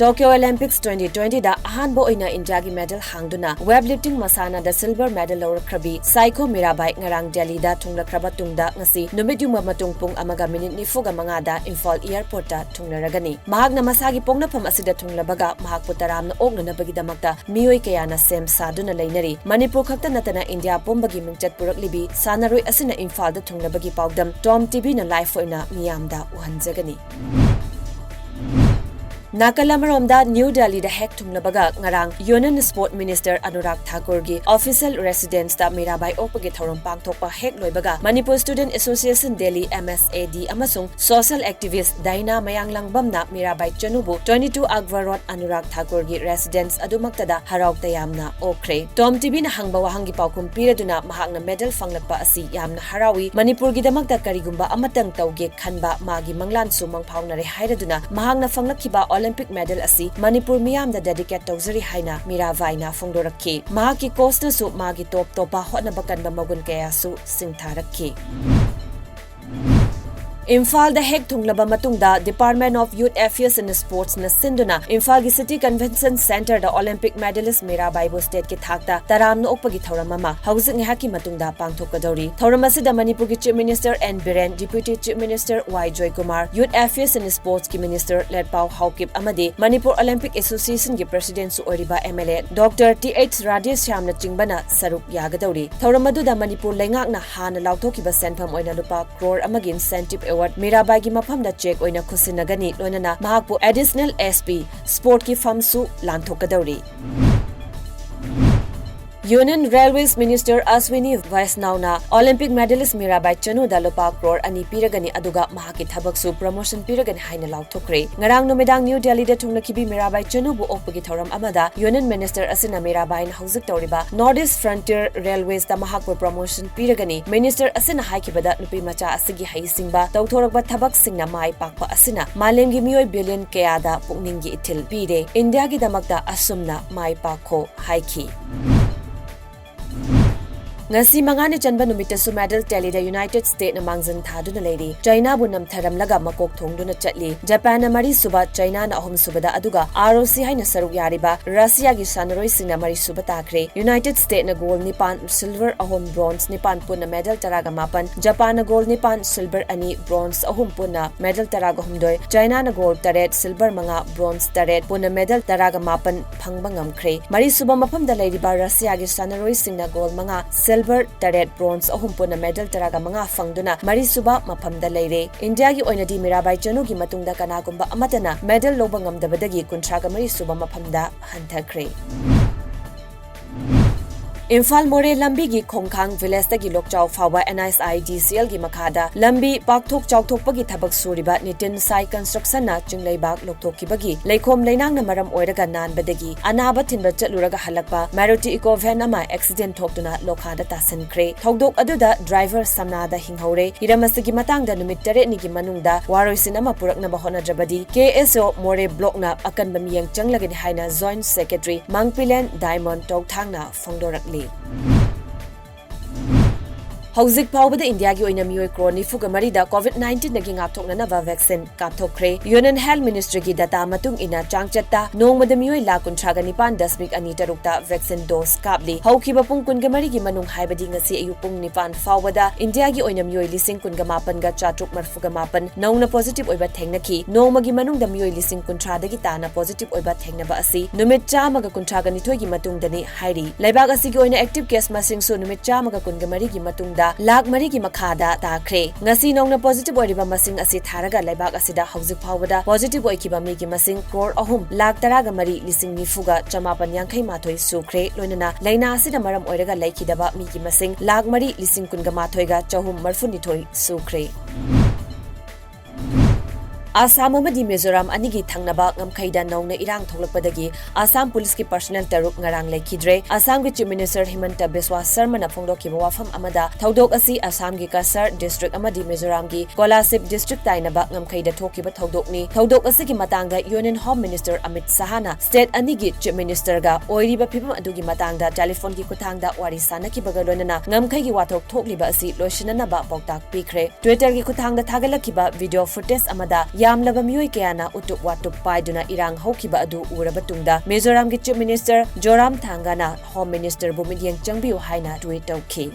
Tokyo Olympics 2020 da ahanbo oina India gi medal hangduna weightlifting masana da silver medal lawrakrabi Saiko Mirabai ngarang Delhi da thunglakraba tungda ngasi numit yuma matung pung amaga minute nifuga manga da Imphal airport da thunglaragani mahakna masagi pongnapham asida thunglabaga mahakpu taramna oknanabagi damakta miyoi kayana sem saduna leinari Manipur khakta natana India pombagi mingchat puraklibi sanaroi asina Imphal da thunglabagi paudam TOMTV na live oina miyamda uhanjagani Nakalamaromda New Delhi da hek thunglabaga ngarang Union Sport Minister Anurag Thakur gi official residence da Mirabai okpagi thorom pangthokpa hek loibaga Manipur Student Association Delhi MSAD amasung social activist Daina Mayanglangbam na Mirabai Chanubu 22 Akbar Road Anurag Thakur gi residence adumakta da haraw tayamna okre TOMTV na hangba wahangi paukum piraduna mahakna medal fanglakpa asi yamna harawi Manipur gi damakta karigumba amatang tawge khanba magi manglan sumang phaunare hairaduna mahakna fanglakhiba Olympic medal asi Manipur miyam da dedicate tawzari haina Mirabai na fongdorakhi mahaki coast na su magi top topa hotna bakan ba magun kaya su singtharakhi Imphal da hek thunglaba matungda Department of Youth Affairs and Sports na sinduna Imphal gi City Convention Center da Olympic medalist Mirabai bo state ki thakta taramna okpagi thoram ama hauzik ngahaki matungda pangthokadori thoram asida Manipur gi Chief Minister N Biren Deputy Chief Minister Y Joy Kumar Youth Affairs and Sports ki Minister Lerpau Haukip amadi Manipur Olympic Association gi President su oriba MLA Dr. TH Radhesh Shyamna chingbana saruk yagadori thoram aduda Manipur leingakna hana lauthokiba senpham oina lupa crore amagi incentive Mirabai gi mafam da check oina khusinagani loinana mahakpu additional SP sport ki famsu lanthokadori Union Railways Minister Aswini Vaisnavna Olympic medalist Mirabai Chanu da lupa crore ani piragani aduga mahaki thabaksu promotion piragani haina lauthokre ngarang numidang New Delhi da thunglakhibi Mirabai Chanu bu okpagi thoram amada Union Minister asina Mirabai na hauzik tawriba Northeast Frontier Railways da mahakpu promotion piragani Minister asina haikibada nupi macha asigi haisingba tawthorakba thabak singna mai pakpa asina malemgi miyoi billion kayada pukninggi ithil pire India gi damakta asumna mai pakho haiki Ngasi mangani chanba numita su medal tally da United States na mangzan thaduna lady China bu namtharam laga makok thongduna chatli Japan na mari suba China na ahum suba da aduga ROC haina saruk yariba Russia gi sanaroi singna mari suba takre United States na gold nipan silver ahum bronze nipan punna medal taraga mapan Japan na gold nipan silver ani bronze ahum punna medal taraga humdoi China na gold taret silver manga bronze taret punna medal taraga mapan phangba ngamkre mari suba mafam da lady ba Russia gi sanaroi singna gold manga silver taret bronze ahum punna medal taraga manga fangduna mari suba maphamda leire India gi oinadi Mirabai Chanu gi matungda kanagumba amatana medal loba ngamdabadagi kuntraga mari suba maphamda hanthakre Imphal More Lambi gi Khongkhang village tagi lokchau fawa NSIDCL gi makhada Lambi pakthok chauthokpagi thabak suriba Nitin Sai Construction na chingleibak lokthokibagi leikhom leinang na maram oiraga nanbadagi anaba thinba chatluraga halakpa Maruti Eco van ama accident thoktuna lokhada tasankre thokdok aduda driver samnada hinghore hiramasigi matangda numit tare ni gi manungda waroisin ama purakna bahona jabadi KSO More block na akanba miyang changlagani haina joint secretary Mangpilen Diamond Tokthangna fongdorakli Hauzik Pawbada India gi oina miyoi crore nifuga marida COVID-19 nagi ngapthoknanaba vaccine kapthokre Union Health Ministry gi data matung ina changchatta nongmada miyoi la kuntraga nipan dasmik ani tarukta vaccine dose kapli haukiba pung kunga mari gi manung haibadi ngasi ayu pung nipan fawbada India gi oina miyoi lising kunga mapan ga chatruk marfuga mapan nongna positive oiba thengnaki nongmagi manung da miyoi lising kuntra dagi tana positive oiba thengnaba asi numit chamaga kuntraga nithoi gi matung dani hairi laibag asi gi oina active case masing su numit chamaga kunga mari gi matung da Lak mari gi makhada takre ngasi nongna positive oiriba masing asi tharaga laibak asida hauzik phawbada positive oikiba mi gi masing crore ahum lak taraga mari lising nifuga chamapan yankhai mathoi sukre loinana laina asida maram oiraga laikidaba mi gi masing lak mari lising kunga mathoi ga chahum marfu nithoi sukre Assam amadi Mizoram anigi thangnaba ngamkhaida nongna irang tholakpadagi Assam police ki personnel taruk ngarang laikidre Assam ki Chief Minister Himanta Biswa Sarma na phongdokiba wafam amada thodok asi Assam gi Kasar district amadi Mizoram gi Kolasip district tainaba ngamkhaida thokiba thodokni thodok asi ki matangda Union Home Minister Amit Sahana state anigi Chief Minister ga oiriba phibam adugi matangda telephone gi kuthangda wari sanaki bagalonana ngamkhai gi wathok thokliba asi loishinana ba boktak pikre Twitter gi kuthangda thagalakiba video footage amada ꯌꯥꯝꯂꯕ ꯃꯤꯑꯣꯏ ꯀꯌꯥꯅ ꯎꯇꯨꯞ ꯋꯥꯇꯨꯞ ꯄꯥꯏꯗꯨꯅ ꯏꯔꯥꯡ ꯍꯧꯈꯤꯕ ꯑꯗꯨ ꯎꯔꯕ ꯇꯨꯡꯗ ꯃꯤꯖꯣꯔꯥꯝꯒꯤ chief minister ꯖꯣꯔꯥꯝꯊꯥꯡꯒꯥꯅ home ꯃꯤꯅꯤꯁꯇꯔꯕꯨ ꯃꯤꯠꯌꯦꯡ ꯆꯪꯕꯤꯌꯨ ꯍꯥꯏꯅ ꯇ꯭ꯋꯤꯠ ꯇꯧꯈꯤ꯫